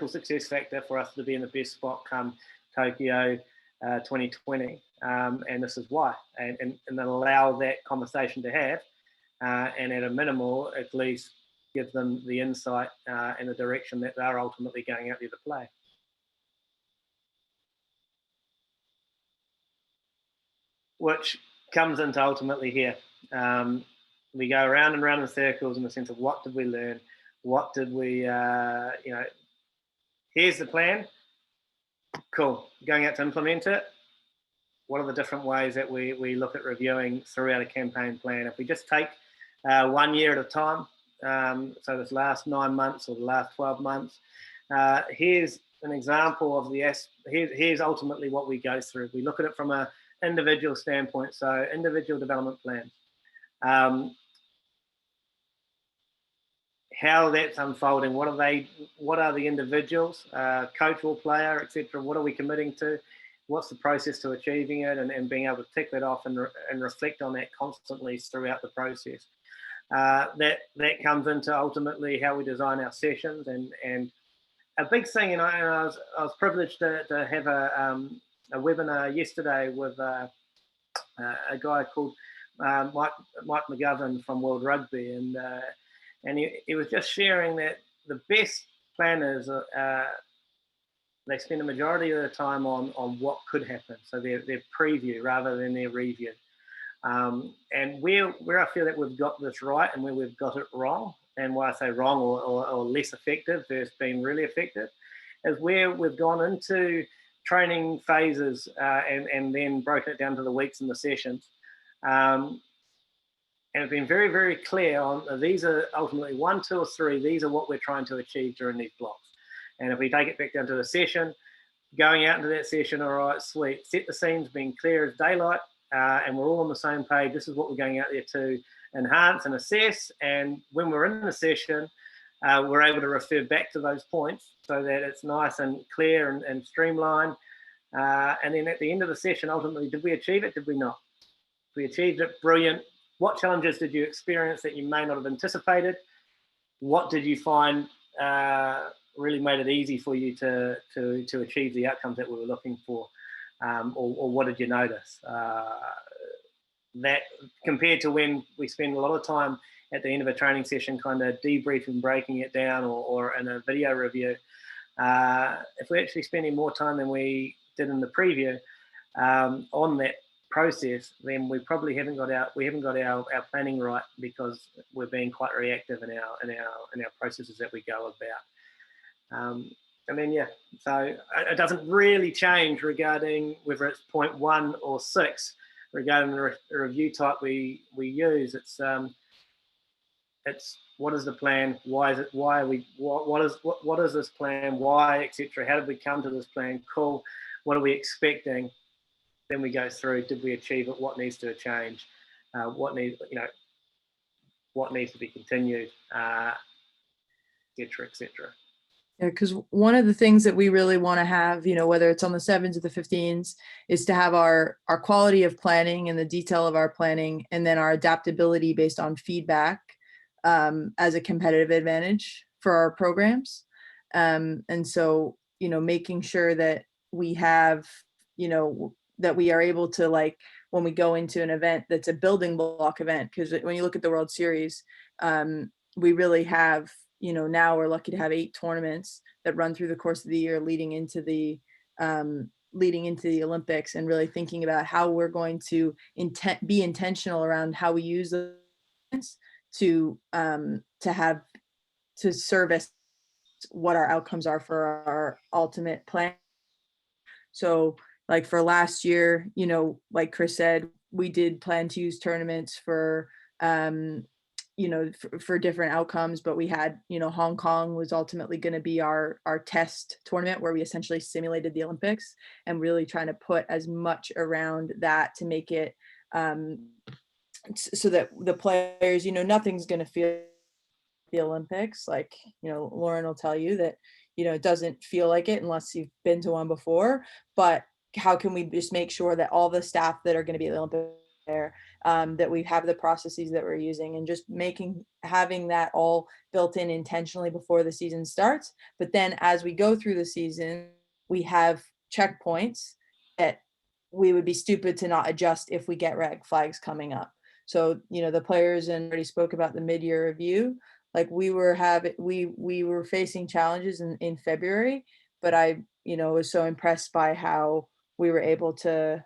B: success factor for us to be in the best spot come Tokyo 2020, and this is why, and allow that conversation to have, and at a minimal, at least give them the insight and the direction that they're ultimately going out there to play. Which comes into ultimately here. We go around and round in circles in the sense of what did we learn? What did we, here's the plan. Cool. Going out to implement it. What are the different ways that we look at reviewing throughout a campaign plan? If we just take 1 year at a time, so this last 9 months or the last 12 months, here's an example of here's ultimately what we go through. We look at it from an individual standpoint, so individual development plans. How that's unfolding, what are the individuals, coach or player, etc. What are we committing to? What's the process to achieving it, and being able to tick that off and reflect on that constantly throughout the process. That comes into ultimately how we design our sessions, and a big thing. And I was privileged to have a webinar yesterday with a guy called Mike McGovern from World Rugby, and he was just sharing that the best planners they spend the majority of the time on what could happen, so their preview rather than their review. And where I feel that we've got this right and where we've got it wrong, and why I say wrong or less effective versus being really effective, is where we've gone into training phases and then broken it down to the weeks and the sessions. And it's been very, very clear on these are ultimately 1, 2, or 3. These are what we're trying to achieve during these blocks. And if we take it back down to the session, going out into that session, all right, sweet, set the scenes, being clear as daylight, and we're all on the same page. This is what we're going out there to enhance and assess. And when we're in the session, we're able to refer back to those points so that it's nice and clear and streamlined. And then at the end of the session, ultimately, did we achieve it? Did we not? If we achieved it, brilliant. What challenges did you experience that you may not have anticipated? What did you find really made it easy for you to achieve the outcomes that we were looking for? Or what did you notice? That compared to when we spend a lot of time at the end of a training session kind of debriefing, breaking it down, or in a video review, if we're actually spending more time than we did in the preview on that process, then we probably haven't got our planning right, because we're being quite reactive in our processes that we go about. And then so it doesn't really change regarding whether it's point 1 or 6 regarding the review type we use. It's what is the plan? Why is it? Why are we? What is this plan? Why, etc. How did we come to this plan? Cool. What are we expecting? Then we go through, did we achieve it? What needs to change? What needs to be continued, etc., etc.
F: Yeah, because one of the things that we really want to have, whether it's on the 7s or the 15s, is to have our quality of planning and the detail of our planning, and then our adaptability based on feedback as a competitive advantage for our programs. And so, making sure that we have, that we are able to, like, when we go into an event that's a building block event, because when you look at the World Series, we really have, now we're lucky to have 8 tournaments that run through the course of the year leading into the Olympics, and really thinking about how we're going to be intentional around how we use the to service what our outcomes are for our ultimate plan. So, like for last year, like Chris said, we did plan to use tournaments for for different outcomes, but we had, Hong Kong was ultimately going to be our test tournament where we essentially simulated the Olympics, and really trying to put as much around that to make it so that the players, nothing's going to feel the Olympics. Like, Lauren will tell you that, it doesn't feel like it unless you've been to one before. But how can we just make sure that all the staff that are going to be at the Olympics there, that we have the processes that we're using, and just having that all built in intentionally before the season starts. But then as we go through the season, we have checkpoints that we would be stupid to not adjust if we get red flags coming up. So, the players, and already spoke about the mid-year review, like we were facing challenges in February, but I, was so impressed by how we were able to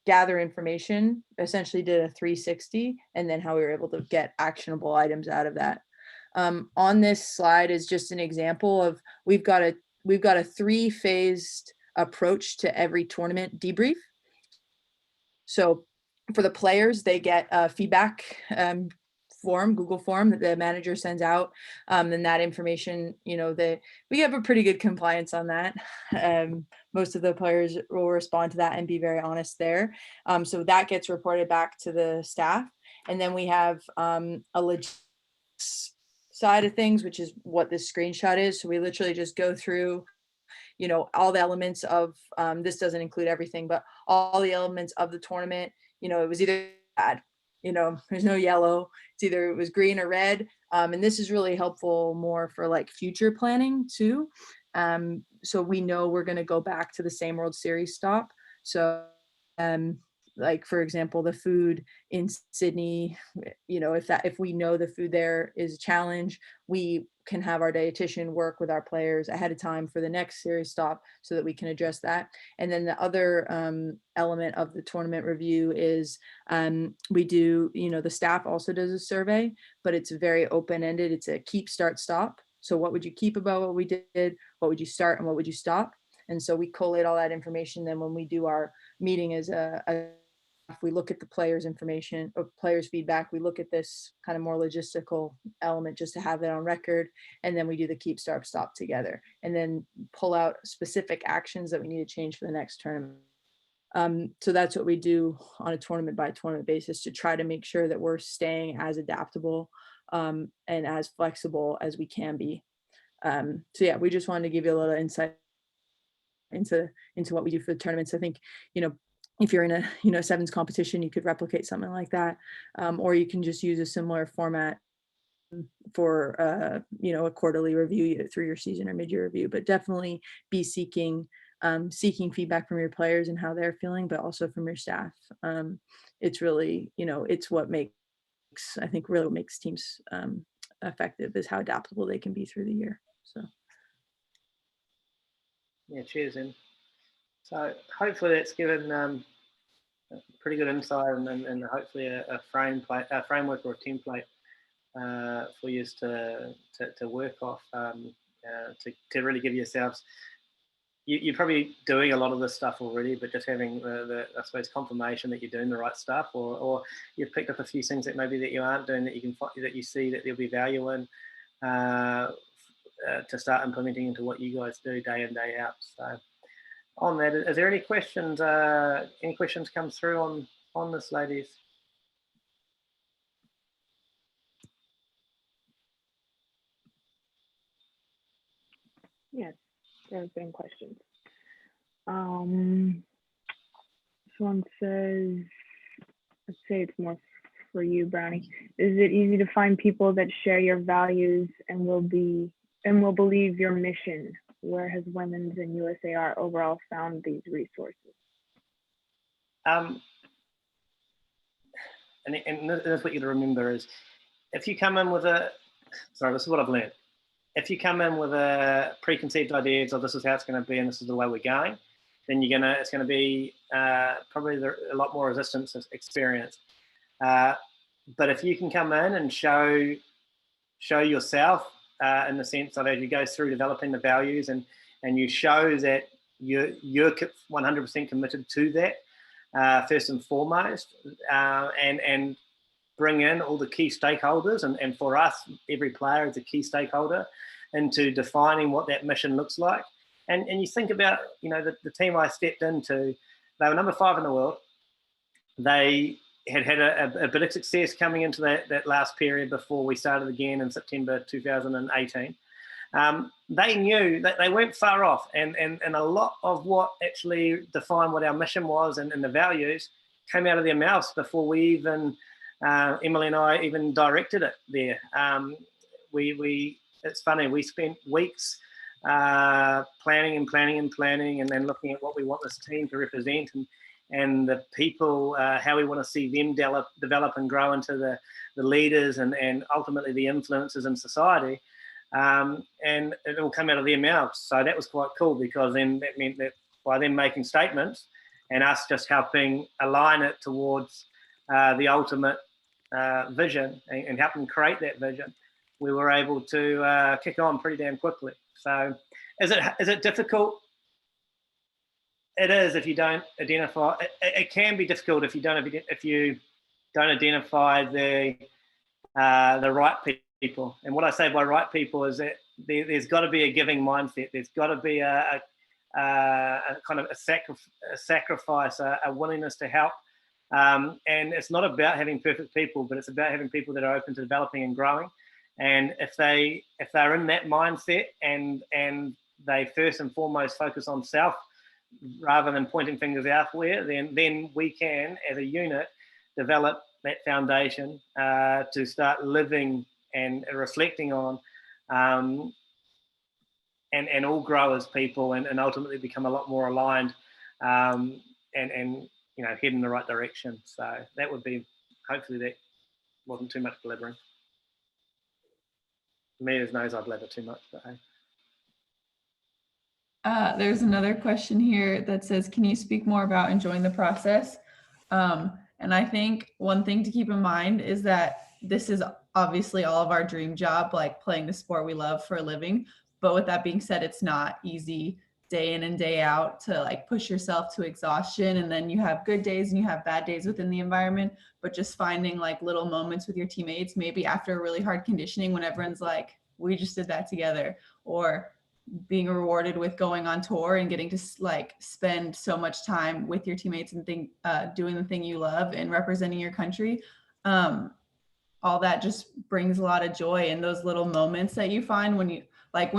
F: gather information, essentially did a 360, and then how we were able to get actionable items out of that. On this slide is just an example of, we've got a 3-phased approach to every tournament debrief. So for the players, they get a feedback form, Google form that the manager sends out. And that information, we have a pretty good compliance on that. Most of the players will respond to that and be very honest there. So that gets reported back to the staff. And then we have a logistics side of things, which is what this screenshot is. So we literally just go through, all the elements of, this doesn't include everything, but all the elements of the tournament. It was either bad, there's no yellow. It's either it was green or red. And this is really helpful more for like future planning too. So we know we're going to go back to the same World Series stop. So, like for example, the food in Sydney, if we know the food there is a challenge, we can have our dietitian work with our players ahead of time for the next series stop so that we can address that. And then the other element of the tournament review is we do, the staff also does a survey, but it's very open-ended. It's a keep, start, stop. So what would you keep about what we did? What would you start and what would you stop? And so we collate all that information. Then when we do our meeting as a we look at the players' information or players' feedback. We look at this kind of more logistical element just to have it on record. And then we do the keep, start, stop together, and then pull out specific actions that we need to change for the next tournament. So that's what we do on a tournament by tournament basis to try to make sure that we're staying as adaptable and as flexible as we can be. So yeah, we just wanted to give you a little insight into what we do for the tournaments. I think, if you're in a sevens competition, you could replicate something like that, or you can just use a similar format for a quarterly review through your season or mid-year review. But definitely be seeking feedback from your players and how they're feeling, but also from your staff. It's really, it's what makes, I think, really what makes teams effective is how adaptable they can be through the year. So.
B: Yeah, cheers, in. So hopefully that's given pretty good insight and hopefully a framework or a template for you to work off to really give yourselves. You're probably doing a lot of this stuff already, but just having the I suppose confirmation that you're doing the right stuff, or you've picked up a few things that maybe that you aren't doing that you see that there'll be value in to start implementing into what you guys do day in, day out. So on that, is there any questions? Any questions come through on this, ladies?
D: Yes, there have been questions. This one says, let's say it's more for you, Brownie. Is it easy to find people that share your values and will believe your mission? Where has Women's and USAR overall found these resources?
B: And that's what you got to remember is, if you come in with this is what I've learned. If you come in with a preconceived ideas, or this is how it's going to be and this is the way we're going, then it's going to be probably a lot more resistance experience. But if you can come in and show yourself in the sense of, as you go through developing the values and you show that you're 100% committed to that first and foremost, and bring in all the key stakeholders, and for us, every player is a key stakeholder into defining what that mission looks like. And you think about, the team I stepped into, they were number 5 in the world. They had a bit of success coming into that last period before we started again in September 2018. They knew that they weren't far off, and a lot of what actually defined what our mission was and the values came out of their mouths before we even, Emily and I even directed it there. It's funny, we spent weeks planning and then looking at what we want this team to represent and the people, how we want to see them develop and grow into the leaders and ultimately the influencers in society. And it all come out of their mouths. So that was quite cool, because then that meant that by them making statements and us just helping align it towards the ultimate vision and help them create that vision, we were able to kick on pretty damn quickly. So is it difficult? It is if you don't identify. It can be difficult if you don't identify the right people. And what I say by right people is that there's got to be a giving mindset. There's got to be a kind of a sacrifice, a willingness to help. And it's not about having perfect people, but it's about having people that are open to developing and growing. And if they're in that mindset and they first and foremost focus on self rather than pointing fingers elsewhere, then we can, as a unit, develop that foundation to start living and reflecting on, and all grow as people and ultimately become a lot more aligned and head in the right direction. So that would be, hopefully that wasn't too much blabbering. Meters knows I blabber too much, but hey.
E: There's another question here that says, can you speak more about enjoying the process? And I think one thing to keep in mind is that this is obviously all of our dream job, like playing the sport we love for a living. But with that being said, it's not easy day in and day out to like push yourself to exhaustion. And then you have good days and you have bad days within the environment, but just finding like little moments with your teammates, maybe after a really hard conditioning when everyone's like, we just did that together, or being rewarded with going on tour and getting to like spend so much time with your teammates and doing the thing you love and representing your country. All that just brings a lot of joy, and those little moments that you find when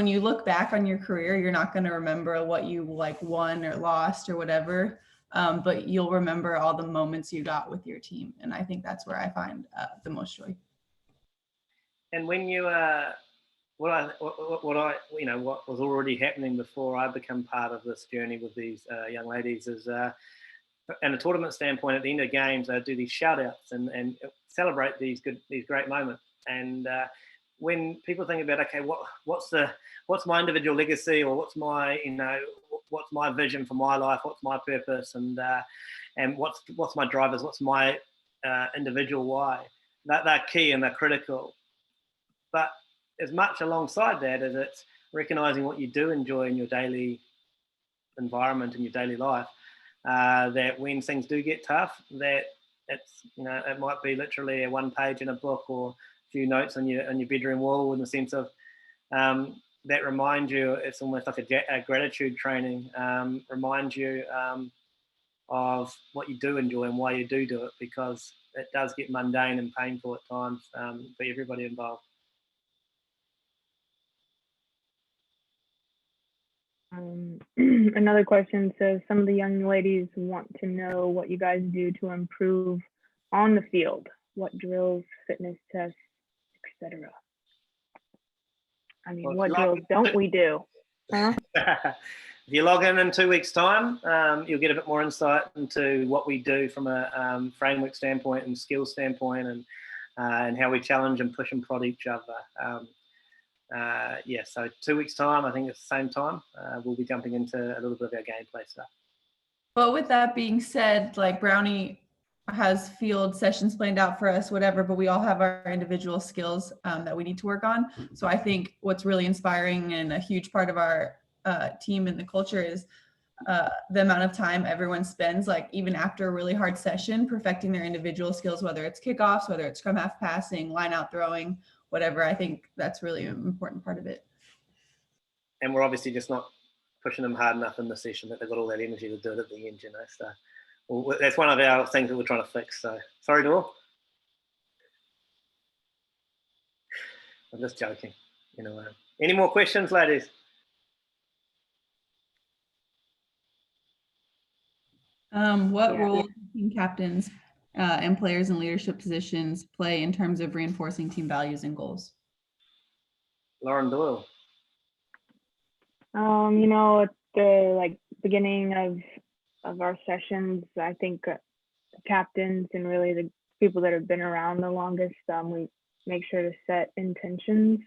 E: you look back on your career, you're not going to remember what you like won or lost or whatever, but you'll remember all the moments you got with your team. And I think that's where I find the most joy.
B: And when you what was already happening before I become part of this journey with these young ladies is and a tournament standpoint, at the end of games, they do these shout outs and celebrate these great moments. And when people think about, okay, what's my individual legacy, or what's my vision for my life, what's my purpose, and what's my drivers, what's my individual why, they're key and they're critical. But as much alongside that as it's recognizing what you do enjoy in your daily environment and your daily life, that when things do get tough, that it might be literally a one page in a book or a few notes on your bedroom wall, in the sense of that remind you. It's almost like a gratitude training. Remind you of what you do enjoy and why you do it, because it does get mundane and painful at times for everybody involved.
D: Another question says, some of the young ladies want to know what you guys do to improve on the field. What drills, fitness tests, etc. I mean, what drills don't we do? Huh?
B: If you log in 2 weeks' time, you'll get a bit more insight into what we do from a framework standpoint and skill standpoint, and how we challenge and push and prod each other. So 2 weeks' time, I think at the same time, we'll be jumping into a little bit of our gameplay stuff.
E: But with that being said, like Brownie has field sessions planned out for us, whatever, but we all have our individual skills that we need to work on. So I think what's really inspiring and a huge part of our team and the culture is the amount of time everyone spends, like even after a really hard session, perfecting their individual skills, whether it's kickoffs, whether it's scrum half passing, line out throwing, whatever. I think that's really an important part of it.
B: And we're obviously just not pushing them hard enough in the session that they've got all that energy to do it at the end, So that's one of our things that we're trying to fix. So sorry, Dor. I'm just joking. Any more questions, ladies?
E: What role do team captains and players in leadership positions play in terms of reinforcing team values and goals?
B: Lauren Doyle.
D: At the beginning of our sessions, I think captains and really the people that have been around the longest, we make sure to set intentions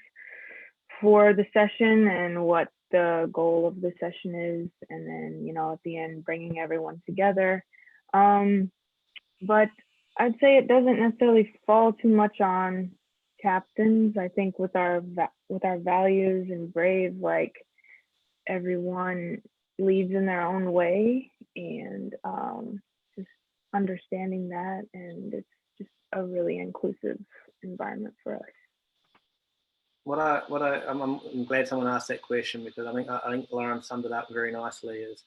D: for the session and what the goal of the session is, and then at the end bringing everyone together. But I'd say it doesn't necessarily fall too much on captains. I think with our values and Brave, like everyone leads in their own way, and just understanding that, and it's just a really inclusive environment for us.
B: I'm glad someone asked that question, because I think Lauren summed it up very nicely, is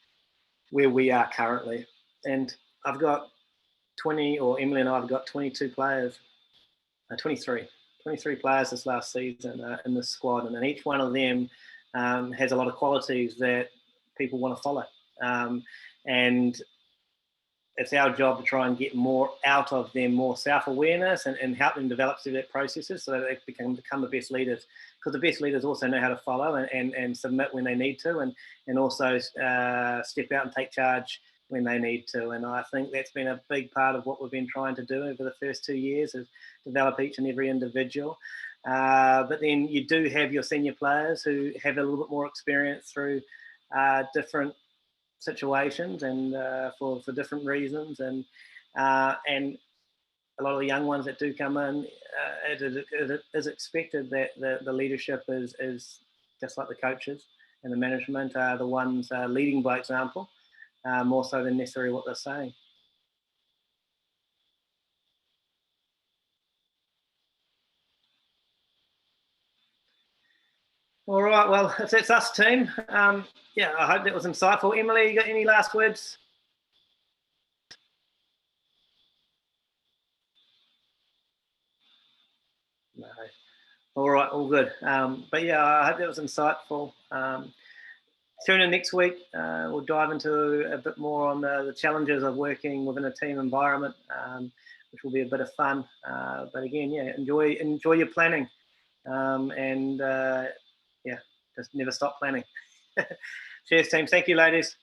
B: where we are currently. And I've got 20, or Emily and I have got 22 players, 23 players this last season in the squad, and then each one of them has a lot of qualities that people want to follow, and it's our job to try and get more out of them, more self-awareness, and help them develop through that processes so that they can become the best leaders, because the best leaders also know how to follow and submit when they need to, and also step out and take charge when they need to. And I think that's been a big part of what we've been trying to do over the first 2 years, is develop each and every individual. But then you do have your senior players who have a little bit more experience through different situations and for different reasons, and a lot of the young ones that do come in, it is expected that the leadership is just like the coaches, and the management are the ones leading by example, more so than necessarily what they're saying. All right, well, it's us, team. Yeah, I hope that was insightful. Emily, you got any last words? No. All right, all good. But yeah, I hope that was insightful. Tune in next week. We'll dive into a bit more on the challenges of working within a team environment, which will be a bit of fun. But again, yeah, enjoy your planning, and yeah, just never stop planning. Cheers, team. Thank you, ladies.